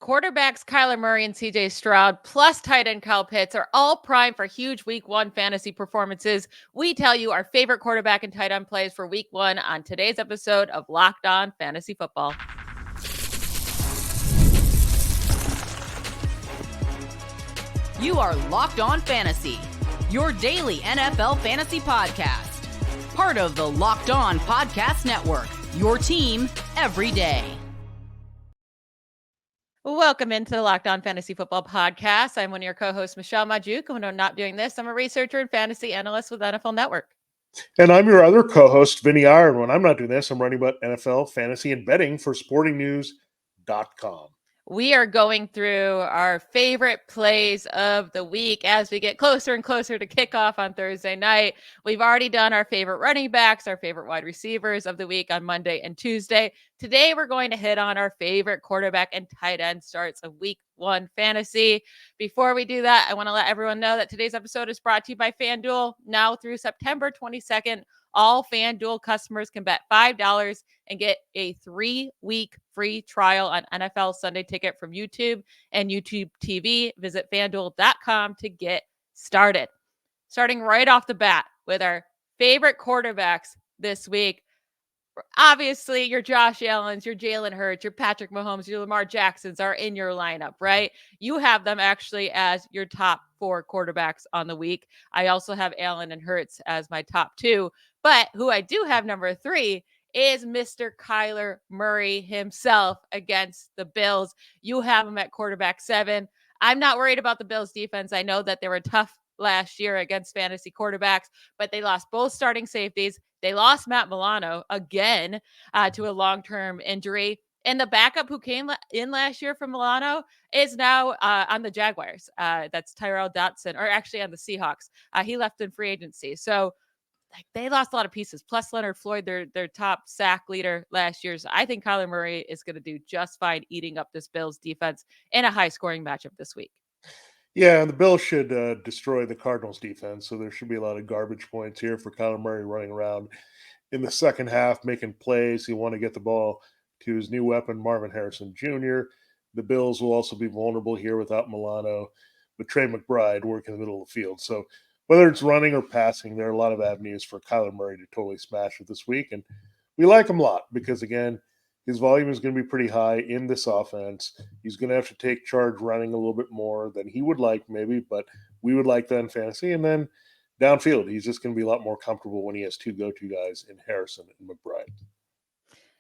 Quarterbacks Kyler Murray and CJ Stroud, plus tight end Kyle Pitts, are all primed for huge week one fantasy performances. We tell you our favorite quarterback and tight end plays for week one on today's episode of Locked On Fantasy Football. You are Locked On Fantasy, your daily NFL fantasy podcast. Part of the Locked On Podcast Network, your team every day. Welcome into the Locked On Fantasy Football Podcast. I'm one of your co-hosts, Michelle Magdziuk. And when I'm not doing this, I'm a researcher and fantasy analyst with NFL Network. And I'm your other co-host, Vinnie Iyer. And when I'm not doing this, I'm writing about NFL, fantasy, and betting for sportingnews.com. We are going through our favorite plays of the week as we get closer and closer to kickoff on Thursday night. We've already done our favorite running backs, our favorite wide receivers of the week on Monday and Tuesday. Today, we're going to hit on our favorite quarterback and tight end starts of week one fantasy. Before we do that, I want to let everyone know that today's episode is brought to you by FanDuel. Now through September 22nd, all FanDuel customers can bet $5 and get a 3-week free trial on NFL Sunday Ticket from YouTube and YouTube TV. Visit FanDuel.com to get started. Starting right off the bat with our favorite quarterbacks this week. Obviously, your Josh Allens, your Jalen Hurts, your Patrick Mahomes, your Lamar Jacksons are in your lineup, right? You have them actually as your top 4 quarterbacks on the week. I also have Allen and Hurts as my top 2, but who I do have number 3 is Mr. Kyler Murray himself against the Bills. You have him at quarterback 7. I'm not worried about the Bills defense. I know that they were tough last year against fantasy quarterbacks, but they lost both starting safeties. They lost Matt Milano again to a long-term injury. And the backup who came in last year from Milano is now on the Jaguars. That's Tyrell Dotson, or actually on the Seahawks. He left in free agency. So they lost a lot of pieces. Plus Leonard Floyd, their top sack leader last year. So I think Kyler Murray is going to do just fine eating up this Bills defense in a high-scoring matchup this week. Yeah, and the Bills should destroy the Cardinals defense, so there should be a lot of garbage points here for Kyler Murray running around in the second half, making plays. He want to get the ball to his new weapon, Marvin Harrison Jr. The Bills will also be vulnerable here without Milano, with Trey McBride working in the middle of the field. So whether it's running or passing, there are a lot of avenues for Kyler Murray to totally smash it this week, and we like him a lot because, again, his volume is going to be pretty high in this offense. He's going to have to take charge running a little bit more than he would like maybe, but we would like that in fantasy. And then downfield, he's just going to be a lot more comfortable when he has 2 go-to guys in Harrison and McBride.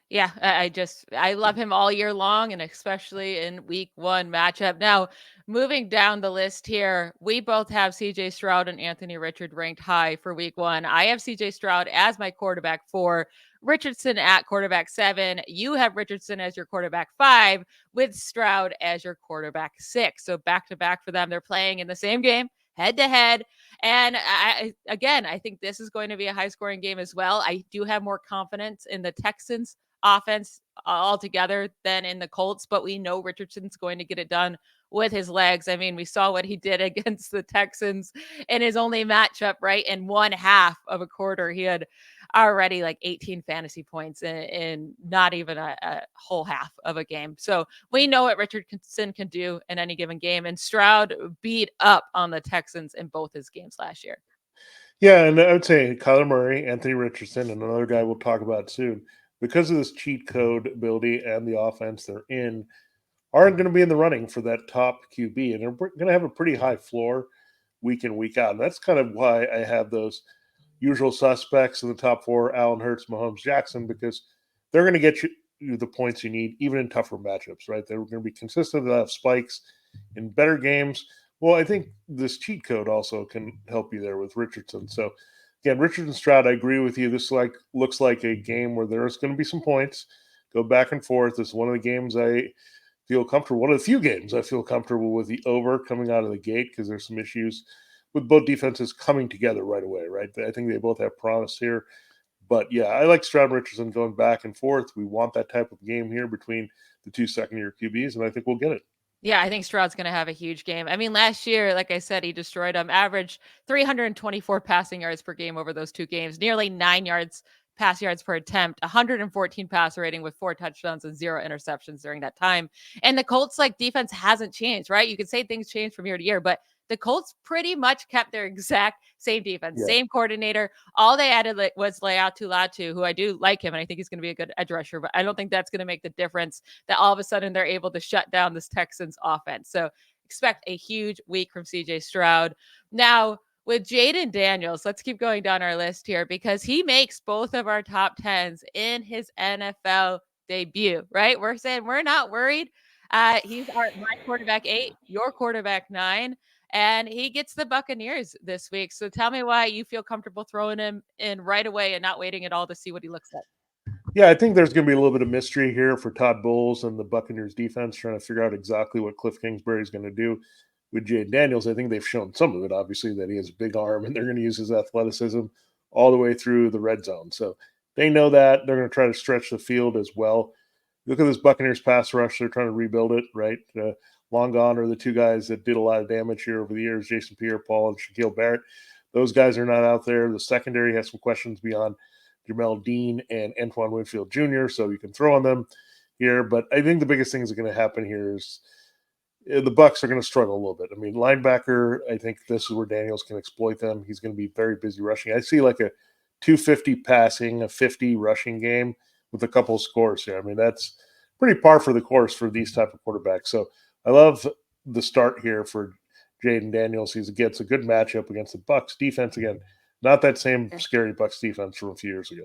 Yeah, I love him all year long, and especially in week one matchup. Now, moving down the list here, we both have CJ Stroud and Anthony Richardson ranked high for week one. I have CJ Stroud as my quarterback 4, Richardson at quarterback 7. You have Richardson as your quarterback 5, with Stroud as your quarterback 6. So back to back for them. They're playing in the same game, head to head. And I think this is going to be a high scoring game as well. I do have more confidence in the Texans offense altogether than in the Colts, but we know Richardson's going to get it done with his legs. I mean, we saw what he did against the Texans in his only matchup, right? In one half of a quarter, he had already like 18 fantasy points in not even a whole half of a game. So we know what Richardson can do in any given game, and Stroud beat up on the Texans in both his games last year. Yeah, and I would say Kyler Murray, Anthony Richardson, and another guy we'll talk about soon, because of this cheat code ability and the offense they're in, aren't going to be in the running for that top QB. And they're going to have a pretty high floor week in, week out. And that's kind of why I have those usual suspects in the top 4, Allen, Hurts, Mahomes, Jackson, because they're going to get you the points you need, even in tougher matchups, right? They're going to be consistent. They'll have spikes in better games. Well, I think this cheat code also can help you there with Richardson. So, again, Richardson Stroud, I agree with you. This looks like a game where there's going to be some points, go back and forth. This is one of the games I feel comfortable. One of the few games I feel comfortable with the over coming out of the gate, because there's some issues with both defenses coming together right away, right? I think they both have promise here. But, yeah, I like Stroud and Richardson going back and forth. We want that type of game here between the 2 second-year QBs, and I think we'll get it. Yeah, I think Stroud's going to have a huge game. I mean, last year, like I said, he destroyed them. Average 324 passing yards per game over those 2 games, nearly 9 yards pass yards per attempt, 114 passer rating with 4 touchdowns and 0 interceptions during that time. And the Colts like defense hasn't changed, right? You could say things change from year to year, but the Colts pretty much kept their exact same defense, Yeah. same coordinator. All they added was Leatu Latu, who I do like him, and I think he's going to be a good edge rusher, but I don't think that's going to make the difference that all of a sudden they're able to shut down this Texans offense. So expect a huge week from CJ Stroud. Now, with Jayden Daniels, let's keep going down our list here because he makes both of our top 10s in his NFL debut, right? We're saying we're not worried. He's my quarterback 8, your quarterback 9, and he gets the Buccaneers this week. So tell me why you feel comfortable throwing him in right away and not waiting at all to see what he looks like. Yeah, I think there's going to be a little bit of mystery here for Todd Bowles and the Buccaneers defense trying to figure out exactly what Cliff Kingsbury is going to do with Jayden Daniels. I think they've shown some of it, obviously, that he has a big arm and they're going to use his athleticism all the way through the red zone. So they know that. They're going to try to stretch the field as well. Look at this Buccaneers pass rush. They're trying to rebuild it, right? Long gone are the two guys that did a lot of damage here over the years, Jason Pierre-Paul and Shaquille Barrett. Those guys are not out there. The secondary has some questions beyond Jamel Dean and Antoine Winfield Jr., so you can throw on them here. But I think the biggest thing that's going to happen here is the Bucs are going to struggle a little bit. I mean, linebacker, I think this is where Daniels can exploit them. He's going to be very busy rushing. I see like a 250 passing, a 50 rushing game with a couple of scores here. I mean, that's pretty par for the course for these type of quarterbacks. So I love the start here for Jayden Daniels. He gets a good matchup against the Bucs defense again. Not that same scary Bucs defense from a few years ago.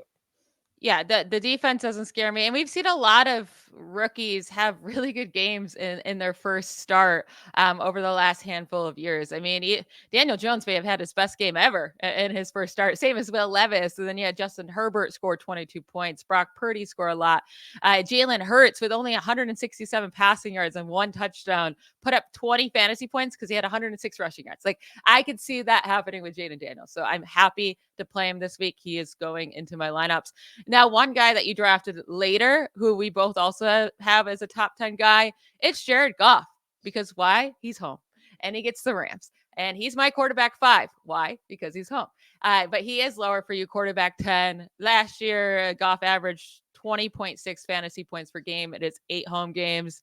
Yeah, the defense doesn't scare me. And we've seen a lot of rookies have really good games in their first start over the last handful of years. I mean, Daniel Jones may have had his best game ever in his first start, same as Will Levis. And then you had Justin Herbert score 22 points, Brock Purdy score a lot. Jalen Hurts with only 167 passing yards and 1 touchdown put up 20 fantasy points because he had 106 rushing yards. Like I could see that happening with Jayden Daniels. So I'm happy to play him this week. He is going into my lineups. Now, one guy that you drafted later, who we both also have as a top 10 guy, it's Jared Goff. Because why? He's home and he gets the Rams. And he's my quarterback 5. Why? Because he's home. But he is lower for you, quarterback 10. Last year, Goff averaged 20.6 fantasy points per game. It is 8 home games.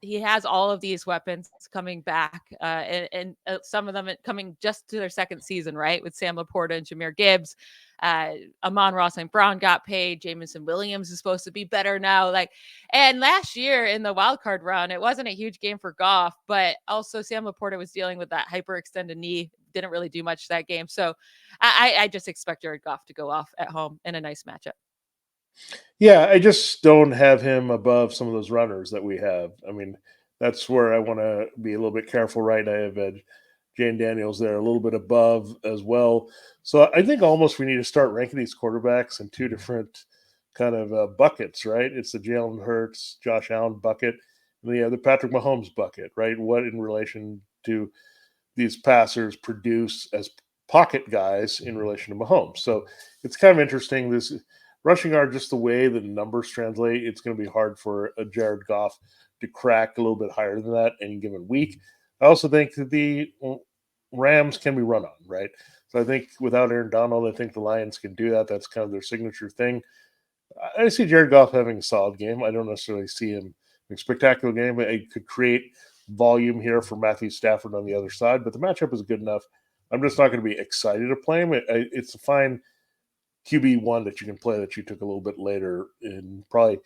He has all of these weapons coming back, and some of them coming just to their second season, right? With Sam Laporta and Jahmyr Gibbs. Amon-Ra St. Brown got paid. Jamison Williams is supposed to be better now. And last year in the wild card round, it wasn't a huge game for Goff, but also Sam Laporta was dealing with that hyperextended knee. Didn't really do much that game. So I just expect Jared Goff to go off at home in a nice matchup. Yeah, I just don't have him above some of those runners that we have. I mean, that's where I want to be a little bit careful, right? I have Jayden Daniels there a little bit above as well. So I think almost we need to start ranking these quarterbacks in 2 different kind of buckets, right? It's the Jalen Hurts, Josh Allen bucket, and then you have the Patrick Mahomes bucket, right? What in relation to these passers produce as pocket guys in relation to Mahomes? So it's kind of interesting. This rushing yard, just the way the numbers translate, it's going to be hard for a Jared Goff to crack a little bit higher than that any given week. I also think that the Rams can be run on, right? So I think without Aaron Donald, I think the Lions can do that. That's kind of their signature thing. I see Jared Goff having a solid game. I don't necessarily see him in a spectacular game, but it could create volume here for Matthew Stafford on the other side. But the matchup is good enough. I'm just not going to be excited to play him. It's a fine QB1 that you can play that you took a little bit later, and probably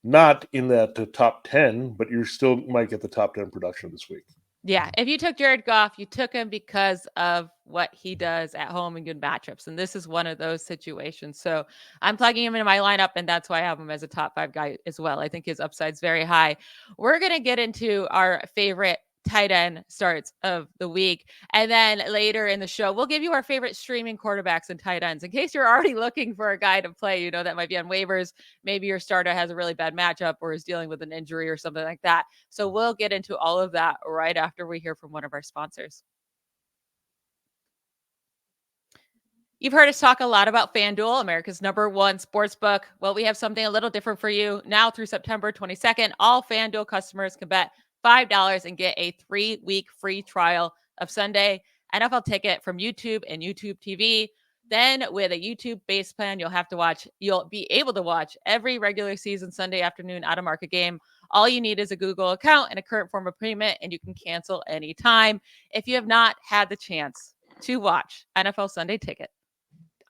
not in that top 10, but you still might get the top 10 production this week. Yeah, if you took Jared Goff, you took him because of what he does at home in good matchups. And this is one of those situations. So I'm plugging him into my lineup, and that's why I have him as a top 5 guy as well. I think his upside's very high. We're going to get into our favorite tight end starts of the week. And then later in the show, we'll give you our favorite streaming quarterbacks and tight ends. In case you're already looking for a guy to play, that might be on waivers. Maybe your starter has a really bad matchup or is dealing with an injury or something like that. So we'll get into all of that right after we hear from one of our sponsors. You've heard us talk a lot about FanDuel, America's #1 sportsbook. Well, we have something a little different for you. Now through September 22nd, all FanDuel customers can bet $5 and get a 3-week free trial of Sunday NFL Ticket from YouTube and YouTube TV. Then with a YouTube-based plan, you'll be able to watch every regular season Sunday afternoon out-of-market game. All you need is a Google account and a current form of payment, and you can cancel anytime. If you have not had the chance to watch NFL Sunday Ticket,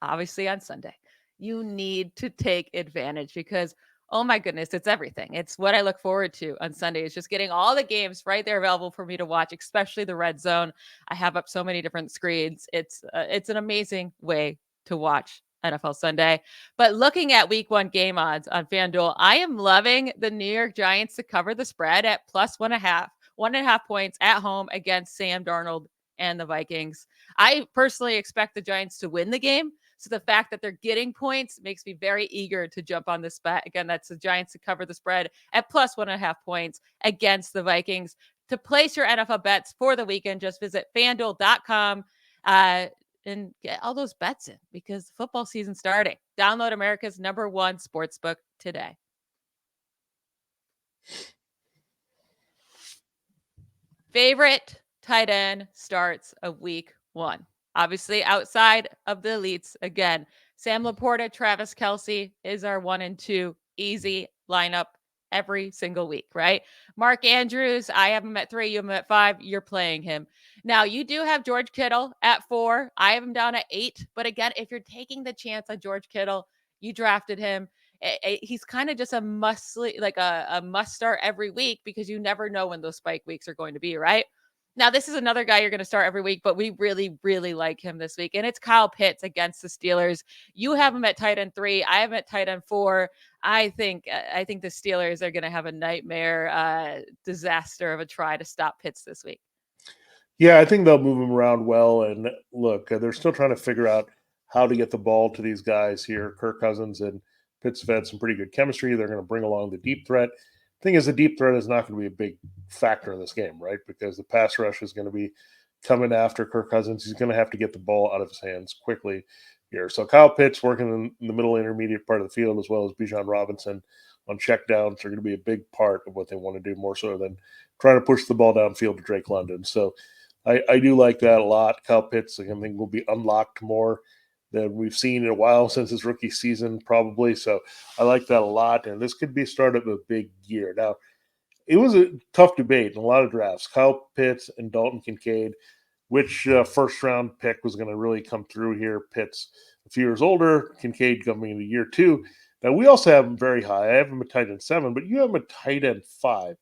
obviously on Sunday, you need to take advantage because, oh my goodness, it's everything. It's what I look forward to on Sunday is just getting all the games right there available for me to watch, especially the red zone. I have up so many different screens. It's an amazing way to watch NFL Sunday. But looking at week 1 game odds on FanDuel, I am loving the New York Giants to cover the spread at plus 1.5 points at home against Sam Darnold and the Vikings. I personally expect the Giants to win the game. So the fact that they're getting points makes me very eager to jump on this bet. Again, that's the Giants to cover the spread at plus 1.5 points against the Vikings. To place your NFL bets for the weekend, just visit fanduel.com and get all those bets in because the football season's starting. Download America's #1 sportsbook today. Favorite tight end starts of week 1. Obviously, outside of the elites, again, Sam Laporta, Travis Kelce is our 1 and 2 easy lineup every single week, right? Mark Andrews, I have him at 3, you have him at 5, you're playing him. Now, you do have George Kittle at 4. I have him down at 8. But again, if you're taking the chance on George Kittle, you drafted him. He's kind of just a must start every week because you never know when those spike weeks are going to be, right? Now, this is another guy you're going to start every week, but we really, really like him this week. And it's Kyle Pitts against the Steelers. You have him at tight end 3. I have him at tight end 4. I think the Steelers are going to have a nightmare disaster of a try to stop Pitts this week. Yeah, I think they'll move him around well. And look, they're still trying to figure out how to get the ball to these guys here. Kirk Cousins and Pitts have had some pretty good chemistry. They're going to bring along the deep threat. Thing is, the deep threat is not going to be a big factor in this game, right? Because the pass rush is going to be coming after Kirk Cousins. He's going to have to get the ball out of his hands quickly here. So Kyle Pitts working in the middle intermediate part of the field, as well as Bijan Robinson on checkdowns, are going to be a big part of what they want to do, more so than trying to push the ball downfield to Drake London. So I do like that a lot. Kyle Pitts, I think, will be unlocked more than we've seen in a while since his rookie season, probably. So I like that a lot. And this could be a start of a big year. Now, it was a tough debate in a lot of drafts. Kyle Pitts and Dalton Kincaid, which first-round pick was going to really come through here. Pitts a few years older, Kincaid coming into year 2. Now, we also have him very high. I have him at tight end 7, but you have him at tight end 5.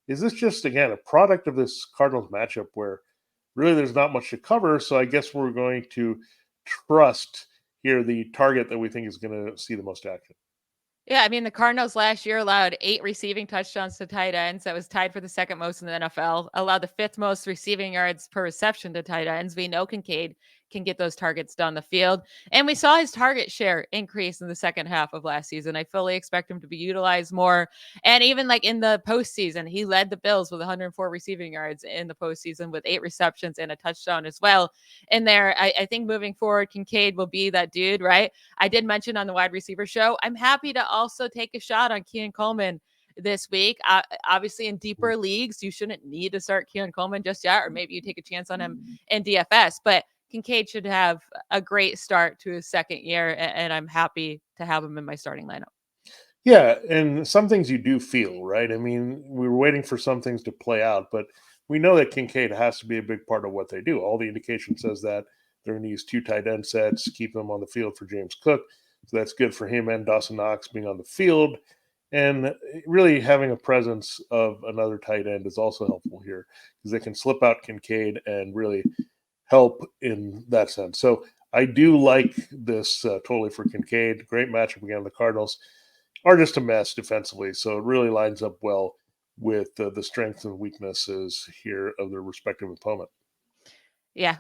Is this just, again, a product of this Cardinals matchup where really there's not much to cover? So I guess we're going to trust here the target that we think is going to see the most action. Yeah, I mean, the Cardinals last year allowed 8 receiving touchdowns to tight ends. That was tied for the second most in the NFL. Allowed the 5th most receiving yards per reception to tight ends. We know Kincaid can get those targets down the field. And we saw his target share increase in the second half of last season. I fully expect him to be utilized more. And even like in the postseason, he led the Bills with 104 receiving yards in the postseason with 8 receptions and a touchdown as well. In there, I think moving forward, Kincaid will be that dude, right? I did mention on the wide receiver show, I'm happy to also take a shot on Keon Coleman this week. Obviously, in deeper leagues, you shouldn't need to start Keon Coleman just yet, or maybe you take a chance on him in DFS. But Kincaid should have a great start to his second year, and I'm happy to have him in my starting lineup. Yeah, and some things you do feel, right? I mean, we were waiting for some things to play out, but we know that Kincaid has to be a big part of what they do. All the indication says that they're going to use 2 tight end sets, keep them on the field for James Cook. So that's good for him and Dawson Knox being on the field. And really having a presence of another tight end is also helpful here because they can slip out Kincaid and really help in that sense. So I do like this totally for Kincaid. Great matchup again. The Cardinals are just a mess defensively. So it really lines up well with the strengths and weaknesses here of their respective opponent. Yeah.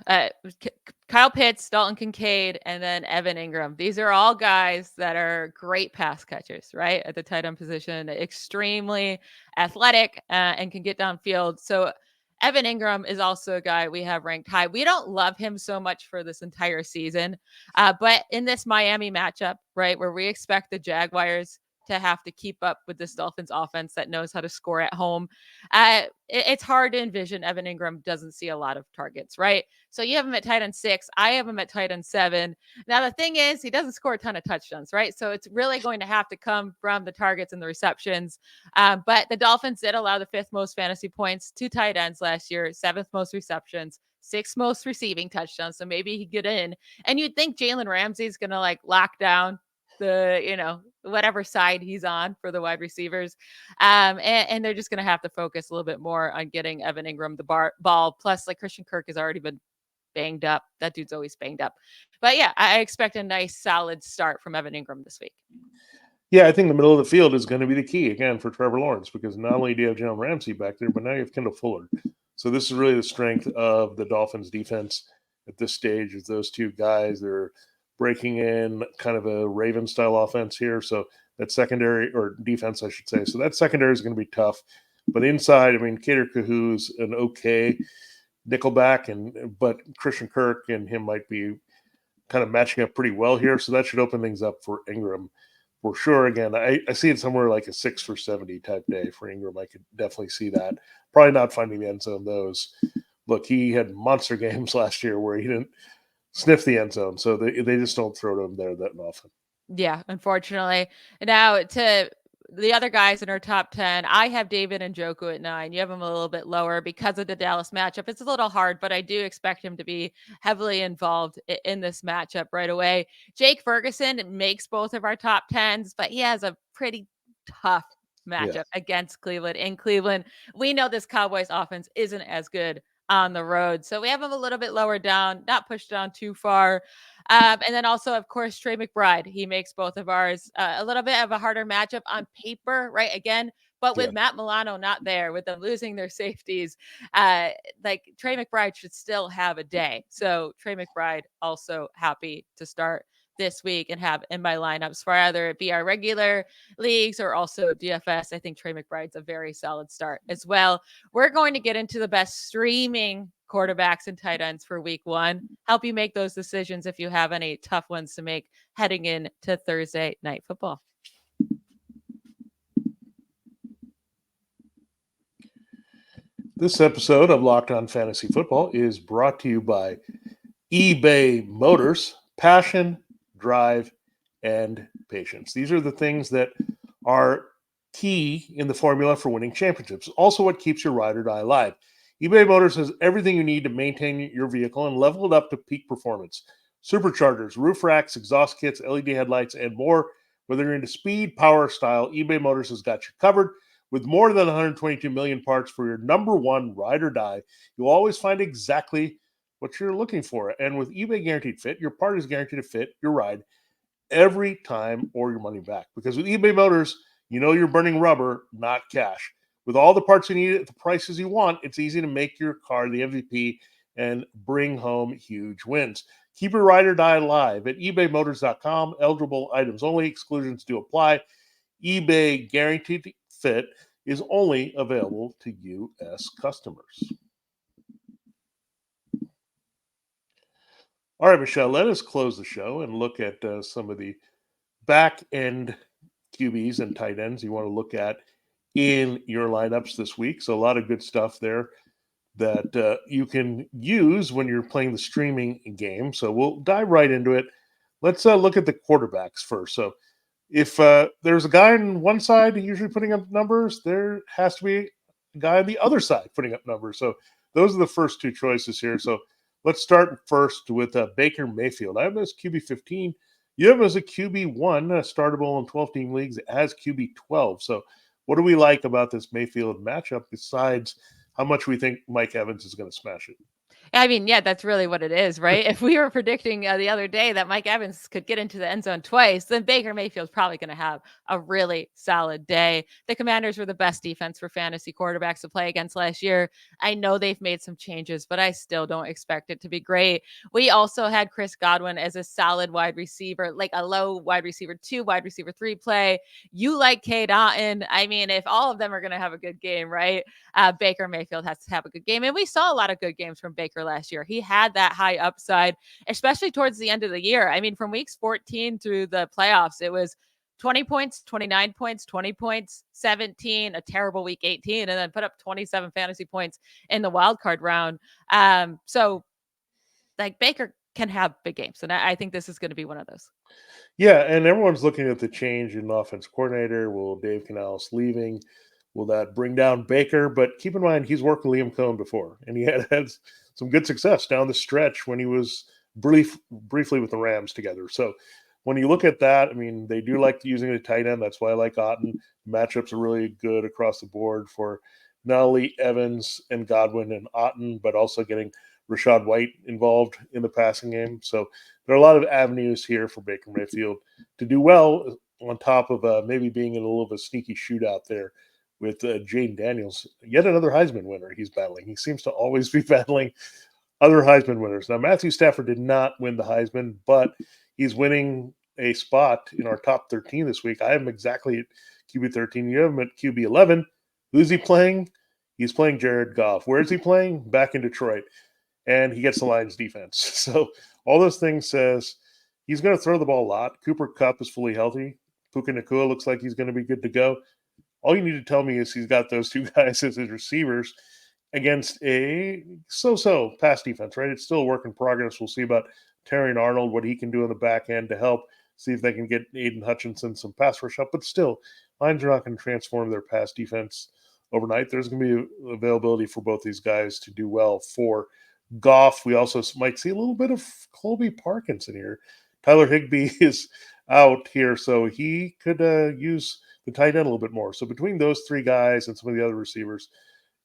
Kyle Pitts, Dalton Kincaid, and then Evan Ingram. These are all guys that are great pass catchers, right? At the tight end position, extremely athletic and can get downfield. So Evan Ingram is also a guy we have ranked high. We don't love him so much for this entire season, but in this Miami matchup, right, where we expect the Jaguars to have to keep up with this Dolphins offense that knows how to score at home. It's hard to envision Evan Ingram doesn't see a lot of targets, right? So you have him at tight end 6. I have him at tight end 7. Now, the thing is, he doesn't score a ton of touchdowns, right? So it's really going to have to come from the targets and the receptions. But the Dolphins did allow the 5th most fantasy points to tight ends last year, 7th most receptions, 6th most receiving touchdowns. So maybe he get in. And you'd think Jalen Ramsey is going to like lock down the, whatever side he's on for the wide receivers. And they're just going to have to focus a little bit more on getting Evan Ingram the ball. Plus, like Christian Kirk has already been banged up. That dude's always banged up. But yeah, I expect a nice solid start from Evan Ingram this week. Yeah, I think the middle of the field is going to be the key again for Trevor Lawrence, because not only do you have Jalen Ramsey back there, but now you have Kendall Fuller. So this is really the strength of the Dolphins defense at this stage, is those two guys. They're breaking in kind of a Raven style offense here. So that secondary, or defense, I should say. So that secondary is going to be tough. But inside, I mean, Kader Kahu's an okay nickelback, but Christian Kirk and him might be kind of matching up pretty well here. So that should open things up for Ingram for sure. Again, I see it somewhere like a 6 for 70 type day for Ingram. I could definitely see that. Probably not finding the end zone, those. Look, he had monster games last year where he didn't sniff the end zone. So they just don't throw to him there that often. Yeah, unfortunately. Now, to the other guys in our top 10, I have David Njoku at 9. You have him a little bit lower because of the Dallas matchup. It's a little hard, but I do expect him to be heavily involved in this matchup right away. Jake Ferguson makes both of our top 10s, but he has a pretty tough matchup against Cleveland. In Cleveland, we know this Cowboys offense isn't as good on the road. So we have him a little bit lower down, not pushed down too far. And then also, of course, Trey McBride. He makes both of ours a little bit of a harder matchup on paper, right? Again, but with Matt Milano not there, with them losing their safeties, like Trey McBride should still have a day. So Trey McBride also happy to start this week and have in my lineups for either it be our regular leagues or also DFS. I think Trey McBride's a very solid start as well. We're going to get into the best streaming quarterbacks and tight ends for week 1. Help you make those decisions if you have any tough ones to make heading into Thursday night football. This episode of Locked On Fantasy Football is brought to you by eBay Motors. Passion, drive, and patience. These are the things that are key in the formula for winning championships. Also what keeps your ride or die alive. eBay Motors has everything you need to maintain your vehicle and level it up to peak performance. Superchargers, roof racks, exhaust kits, LED headlights, and more. Whether you're into speed, power, or style, eBay Motors has got you covered. With more than 122 million parts for your number one ride or die, you'll always find exactly what you're looking for. And with eBay Guaranteed Fit, your part is guaranteed to fit your ride every time or your money back. Because with eBay Motors, you know you're burning rubber, not cash. With all the parts you need at the prices you want, it's easy to make your car the MVP and bring home huge wins. Keep your ride or die alive at ebaymotors.com. Eligible items only. Exclusions do apply. eBay Guaranteed Fit is only available to U.S. customers. All right, Michelle, let us close the show and look at some of the back-end QBs and tight ends you want to look at in your lineups this week. So a lot of good stuff there that you can use when you're playing the streaming game. So we'll dive right into it. Let's look at the quarterbacks first. So if there's a guy on one side usually putting up numbers, there has to be a guy on the other side putting up numbers. So those are the first two choices here. So let's start first with Baker Mayfield. I have him as QB 15. You have him as a QB 1, startable in 12-team leagues as QB 12. So what do we like about this Mayfield matchup besides how much we think Mike Evans is going to smash it? I mean, yeah, that's really what it is, right? If we were predicting the other day that Mike Evans could get into the end zone twice, then Baker Mayfield's probably going to have a really solid day. The Commanders were the best defense for fantasy quarterbacks to play against last year. I know they've made some changes, but I still don't expect it to be great. We also had Chris Godwin as a solid wide receiver, like a low wide receiver 2, wide receiver 3 play. You like Cade Otton. I mean, if all of them are going to have a good game, right? Baker Mayfield has to have a good game. And we saw a lot of good games from Baker last year. He had that high upside, especially towards the end of the year. I mean, from weeks 14 through the playoffs, it was 20 points, 29 points, 20 points, 17, a terrible week 18, and then put up 27 fantasy points in the wild card round. So like Baker can have big games. And I think this is going to be one of those. Yeah, and everyone's looking at the change in offense coordinator. Will Dave Canales leaving? Will that bring down Baker? But keep in mind, he's worked with Liam Cohen before, and he had some good success down the stretch when he was briefly with the Rams together. So when you look at that, I mean, they do like using a tight end. That's why I like Otton. Matchups are really good across the board for not only Evans and Godwin and Otton, but also getting Rashad White involved in the passing game. So there are a lot of avenues here for Baker Mayfield to do well, on top of maybe being in a little bit of a sneaky shootout there with Jayden Daniels, yet another Heisman winner he's battling. He seems to always be battling other Heisman winners. Now, Matthew Stafford did not win the Heisman, but he's winning a spot in our top 13 this week. I have him exactly at QB 13. You have him at QB 11. Who's he playing? He's playing Jared Goff. Where is he playing? Back in Detroit. And he gets the Lions defense. So all those things says he's going to throw the ball a lot. Cooper Kupp is fully healthy. Puka Nacua looks like he's going to be good to go. All you need to tell me is he's got those two guys as his receivers against a so-so pass defense, right? It's still a work in progress. We'll see about Terry and Arnold, what he can do in the back end to help, see if they can get Aiden Hutchinson some pass rush up. But still, Lions are not going to transform their pass defense overnight. There's going to be availability for both these guys to do well for Goff. We also might see a little bit of Colby Parkinson here. Tyler Higbee is out here, so he could use the tight end a little bit more. So between those three guys and some of the other receivers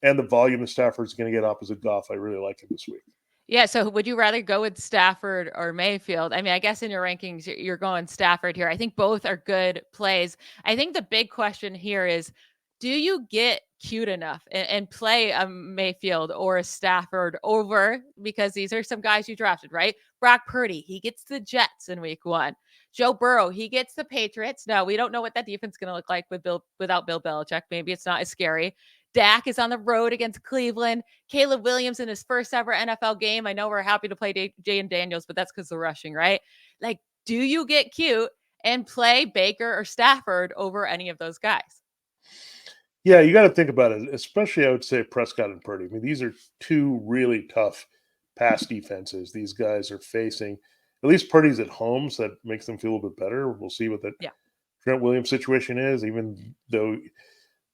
and the volume that Stafford's going to get opposite Goff, I really like him this week. Yeah, so would you rather go with Stafford or Mayfield? I mean, I guess in your rankings, you're going Stafford here. I think both are good plays. I think the big question here is, do you get cute enough and play a Mayfield or a Stafford over? Because these are some guys you drafted, right? Brock Purdy, he gets the Jets in week 1. Joe Burrow, he gets the Patriots. Now, we don't know what that defense is going to look like without Bill Belichick. Maybe it's not as scary. Dak is on the road against Cleveland. Caleb Williams in his first ever NFL game. I know we're happy to play Jayden Daniels, but that's because of rushing, right? Like, do you get cute and play Baker or Stafford over any of those guys? Yeah, you got to think about it, especially I would say Prescott and Purdy. I mean, these are two really tough pass defenses these guys are facing. At least Purdy's at home, so that makes them feel a little bit better. We'll see what that Trent Williams situation is, even though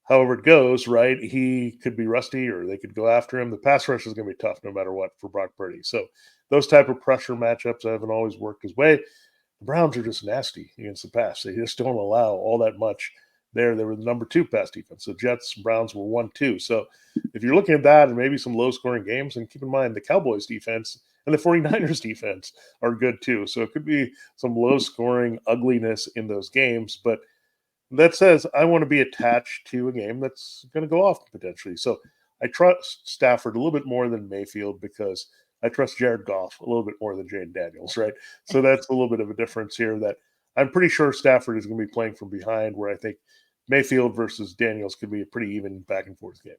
however it goes, right, he could be rusty or they could go after him. The pass rush is going to be tough no matter what for Brock Purdy. So those type of pressure matchups haven't always worked his way. The Browns are just nasty against the pass. They just don't allow all that much there. They were the number 2 pass defense. So Jets and Browns were 1-2. So if you're looking at that and maybe some low-scoring games, and keep in mind the Cowboys defense and the 49ers defense are good too. So it could be some low-scoring ugliness in those games. But that says I want to be attached to a game that's going to go off potentially. So I trust Stafford a little bit more than Mayfield because I trust Jared Goff a little bit more than Jayden Daniels, right? So that's a little bit of a difference here that I'm pretty sure Stafford is going to be playing from behind, where I think Mayfield versus Daniels could be a pretty even back and forth game.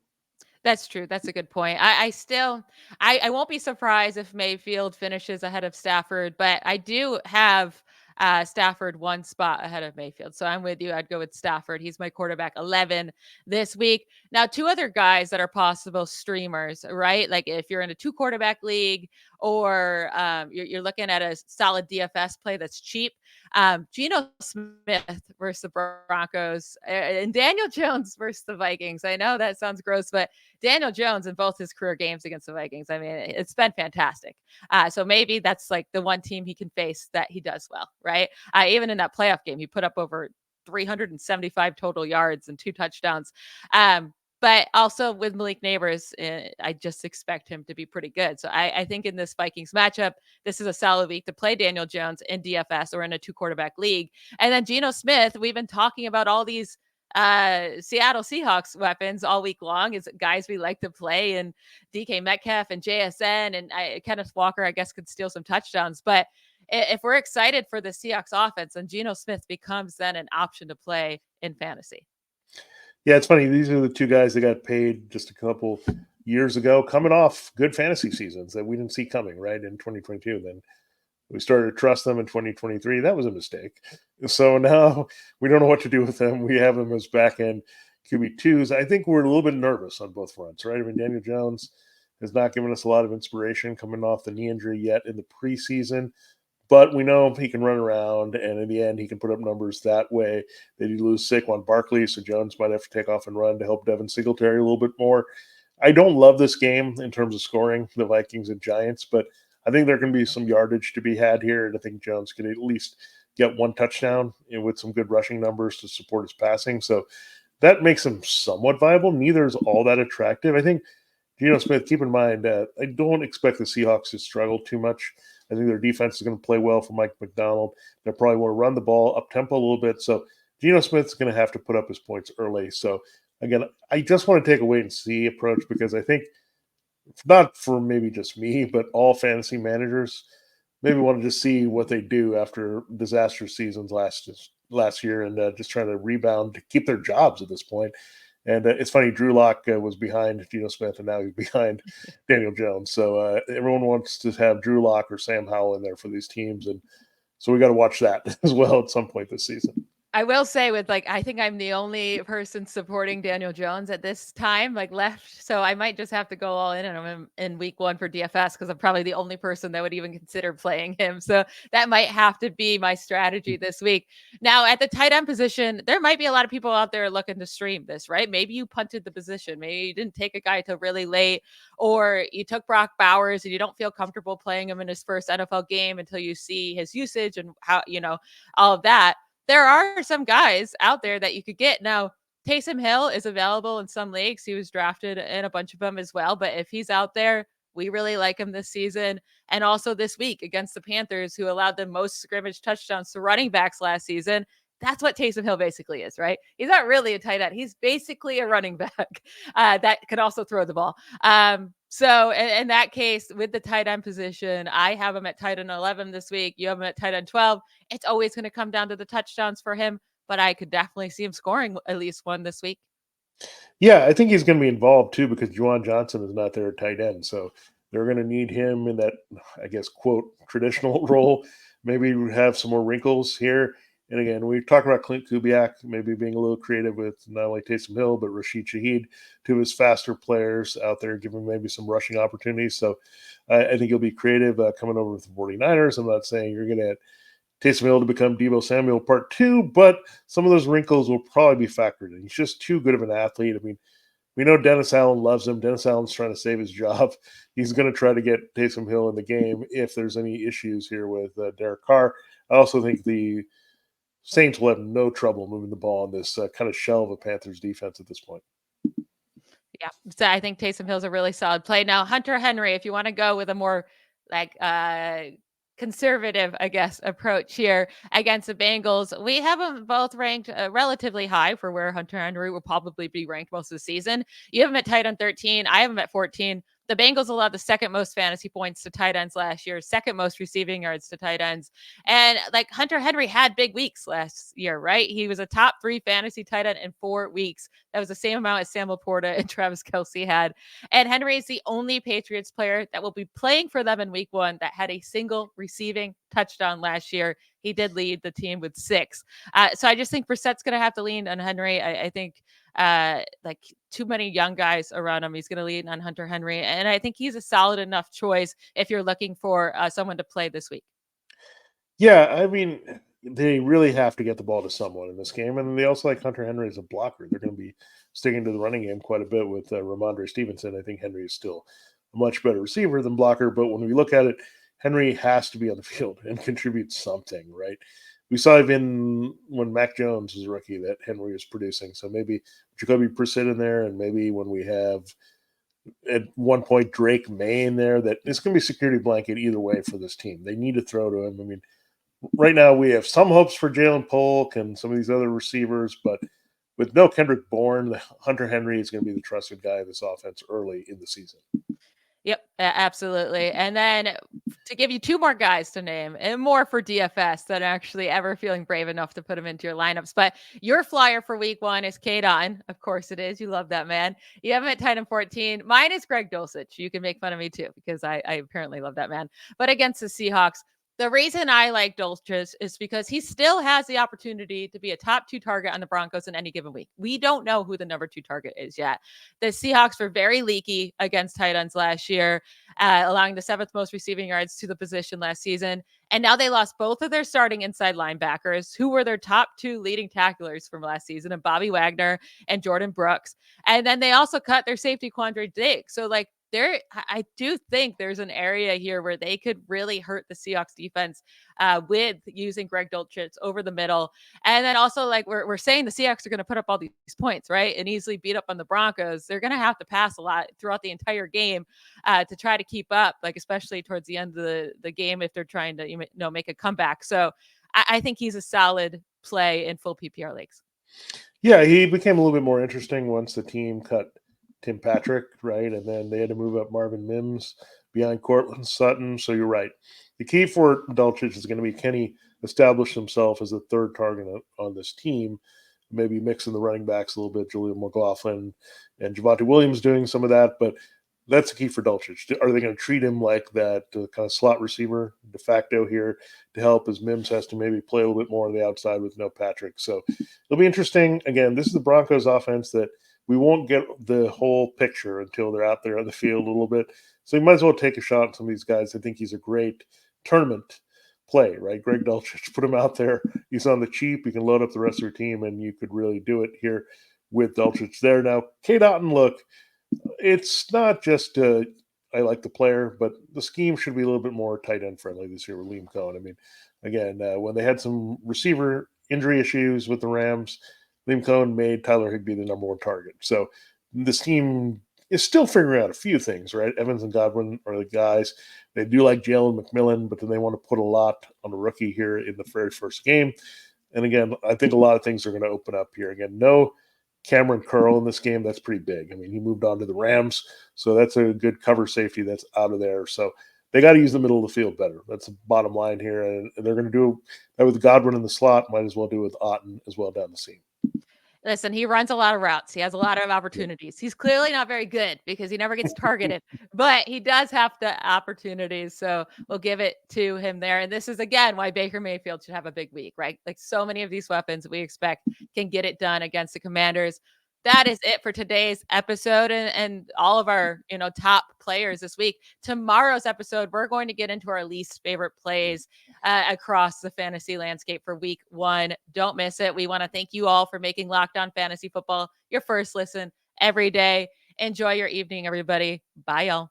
That's true. That's a good point. I won't be surprised if Mayfield finishes ahead of Stafford, but I do have Stafford one spot ahead of Mayfield. So I'm with you. I'd go with Stafford. He's my quarterback 11 this week. Now, 2 other guys that are possible streamers, right? Like if you're in a 2 quarterback league or you're looking at a solid DFS play that's cheap, Geno Smith versus the Broncos and Daniel Jones versus the Vikings. I know that sounds gross, but Daniel Jones in both his career games against the Vikings, I mean, it's been fantastic. So maybe that's like the one team he can face that he does well, right? Even in that playoff game, he put up over 375 total yards and 2 touchdowns. But also with Malik Neighbors, I just expect him to be pretty good. So I think in this Vikings matchup, this is a solid week to play Daniel Jones in DFS or in a 2 quarterback league. And then Geno Smith, we've been talking about all these Seattle Seahawks weapons all week long is guys we like to play, and DK Metcalf and JSN and Kenneth Walker, I guess, could steal some touchdowns. But if we're excited for the Seahawks offense, and Geno Smith becomes then an option to play in fantasy. Yeah, it's funny. These are the 2 guys that got paid just a couple years ago, coming off good fantasy seasons that we didn't see coming, right, in 2022. Then We started to trust them in 2023. That was a mistake. So now we don't know what to do with them. We have them as back end QB2s. I think we're a little bit nervous on both fronts, right? I mean, Daniel Jones has not given us a lot of inspiration coming off the knee injury yet in the preseason, but we know he can run around, and in the end, he can put up numbers that way. They do lose Saquon Barkley, so Jones might have to take off and run to help Devin Singletary a little bit more. I don't love this game in terms of scoring, the Vikings and Giants, but I think there can be some yardage to be had here, and I think Jones can at least get one touchdown with some good rushing numbers to support his passing. So that makes him somewhat viable. Neither is all that attractive. I think Geno Smith, keep in mind, I don't expect the Seahawks to struggle too much. I think their defense is going to play well for Mike McDonald. They'll probably want to run the ball up tempo a little bit. So Geno Smith's going to have to put up his points early. So again, I just want to take a wait and see approach because I think not for maybe just me, but all fantasy managers maybe want to just see what they do after disastrous seasons last year and just trying to rebound to keep their jobs at this point. And it's funny, Drew Lock was behind Geno Smith, and now he's behind Daniel Jones. So everyone wants to have Drew Lock or Sam Howell in there for these teams, and so we got to watch that as well at some point this season. I will say with I think I'm the only person supporting Daniel Jones at this time, left. So I might just have to go all in on him in week 1 for DFS because I'm probably the only person that would even consider playing him. So that might have to be my strategy this week. Now at the tight end position, there might be a lot of people out there looking to stream this, right? Maybe you punted the position. Maybe you didn't take a guy till really late, or you took Brock Bowers and you don't feel comfortable playing him in his first NFL game until you see his usage and how, all of that. There are some guys out there that you could get. Now, Taysom Hill is available in some leagues. He was drafted in a bunch of them as well. But if he's out there, we really like him this season. And also this week against the Panthers, who allowed the most scrimmage touchdowns to running backs last season. That's what Taysom Hill basically is, right? He's not really a tight end. He's basically a running back that can also throw the ball. So in that case, with the tight end position, I have him at tight end 11 this week. You have him at tight end 12. It's always going to come down to the touchdowns for him, but I could definitely see him scoring at least one this week. Yeah, I think he's going to be involved too because Juwan Johnson is not there at tight end. So they're going to need him in that, I guess, quote, traditional role. Maybe we have some more wrinkles here. And again, we talked about Clint Kubiak maybe being a little creative with not only Taysom Hill, but Rashid Shaheed, two of his faster players out there, giving maybe some rushing opportunities. So I think he'll be creative coming over with the 49ers. I'm not saying you're going to Taysom Hill to become Deebo Samuel part 2, but some of those wrinkles will probably be factored in. He's just too good of an athlete. I mean, we know Dennis Allen loves him. Dennis Allen's trying to save his job. He's going to try to get Taysom Hill in the game if there's any issues here with Derek Carr. I also think the Saints will have no trouble moving the ball on this kind of shell of a Panthers defense at this point. Yeah, so I think Taysom Hill's a really solid play. Now, Hunter Henry, if you want to go with a more conservative, I guess, approach here against the Bengals, we have them both ranked relatively high for where Hunter Henry will probably be ranked most of the season. You have him at tight end 13. I have him at 14. The Bengals allowed the second most fantasy points to tight ends last year, second most receiving yards to tight ends. And Hunter Henry had big weeks last year, right? He was a top 3 fantasy tight end in 4 weeks. That was the same amount as Sam Laporta and Travis Kelce had. And Henry is the only Patriots player that will be playing for them in week 1 that had a single receiving touchdown last year. He did lead the team with 6. So I just think Brissett's going to have to lean on Henry. I think too many young guys around him. He's going to lean on Hunter Henry. And I think he's a solid enough choice if you're looking for someone to play this week. Yeah, I mean, they really have to get the ball to someone in this game. And they also like Hunter Henry as a blocker. They're going to be sticking to the running game quite a bit with Ramondre Stevenson. I think Henry is still a much better receiver than blocker. But when we look at it, Henry has to be on the field and contribute something, right? We saw even when Mac Jones was a rookie that Henry was producing. So maybe Jacoby Brissett in there, and maybe when we have at one point Drake May in there, that it's going to be a security blanket either way for this team. They need to throw to him. I mean, right now we have some hopes for Jalen Polk and some of these other receivers, but with no Kendrick Bourne, Hunter Henry is going to be the trusted guy in this offense early in the season. Yep, absolutely. And then to give you 2 more guys to name, and more for DFS than actually ever feeling brave enough to put them into your lineups. But your flyer for week 1 is Cade Otton. Of course it is. You love that man. You have him at tight end 14. Mine is Greg Dulcich. You can make fun of me too, because I apparently love that man. But against the Seahawks, The reason I like Dulcich is because he still has the opportunity to be a top 2 target on the Broncos in any given week. We don't know who the number 2 target is yet. The Seahawks were very leaky against tight ends last year, allowing the 7th most receiving yards to the position last season. And now they lost both of their starting inside linebackers, who were their top 2 leading tacklers from last season, and Bobby Wagner and Jordan Brooks. And then they also cut their safety Quandre Diggs. So like I do think there's an area here where they could really hurt the Seahawks defense with using Greg Dulcich over the middle. And then also, like we're saying, the Seahawks are going to put up all these points, right? And easily beat up on the Broncos. They're going to have to pass a lot throughout the entire game to try to keep up, like especially towards the end of the game if they're trying to make a comeback. So I think he's a solid play in full PPR leagues. Yeah, he became a little bit more interesting once the team cut Tim Patrick, right? And then they had to move up Marvin Mims behind Cortland Sutton. So you're right. The key for Dulcich is going to be, can he establish himself as a third target on this team? Maybe mixing the running backs a little bit, Julian McLaughlin and Javonte Williams doing some of that. But that's the key for Dulcich. Are they going to treat him like that kind of slot receiver de facto here to help, as Mims has to maybe play a little bit more on the outside with no Patrick? So it'll be interesting. Again, this is the Broncos offense that we won't get the whole picture until they're out there on the field a little bit. So you might as well take a shot on some of these guys. I think he's a great tournament play, right? Greg Dulcich, put him out there. He's on the cheap. You can load up the rest of your team, and you could really do it here with Dulcich there. Now, Cade Otton, look, it's not just I like the player, but the scheme should be a little bit more tight end friendly this year with Liam Cohen. I mean, again, when they had some receiver injury issues with the Rams, Liam Cohen made Tyler Higbee the number 1 target. So this team is still figuring out a few things, right? Evans and Godwin are the guys. They do like Jalen McMillan, but then they want to put a lot on a rookie here in the very first game. And again, I think a lot of things are going to open up here. Again, no Cameron Curl in this game. That's pretty big. I mean, he moved on to the Rams, so that's a good cover safety that's out of there. So they got to use the middle of the field better. That's the bottom line here. And they're going to do that with Godwin in the slot. Might as well do it with Otton as well down the seam. Listen, he runs a lot of routes. He has a lot of opportunities. He's clearly not very good because he never gets targeted, but he does have the opportunities. So we'll give it to him there. And this is, again, why Baker Mayfield should have a big week, right? Like so many of these weapons we expect can get it done against the Commanders. That is it for today's episode and all of our, top players this week. Tomorrow's episode, we're going to get into our least favorite plays across the fantasy landscape for week 1. Don't miss it. We want to thank you all for making Locked On Fantasy Football your first listen every day. Enjoy your evening, everybody. Bye, y'all.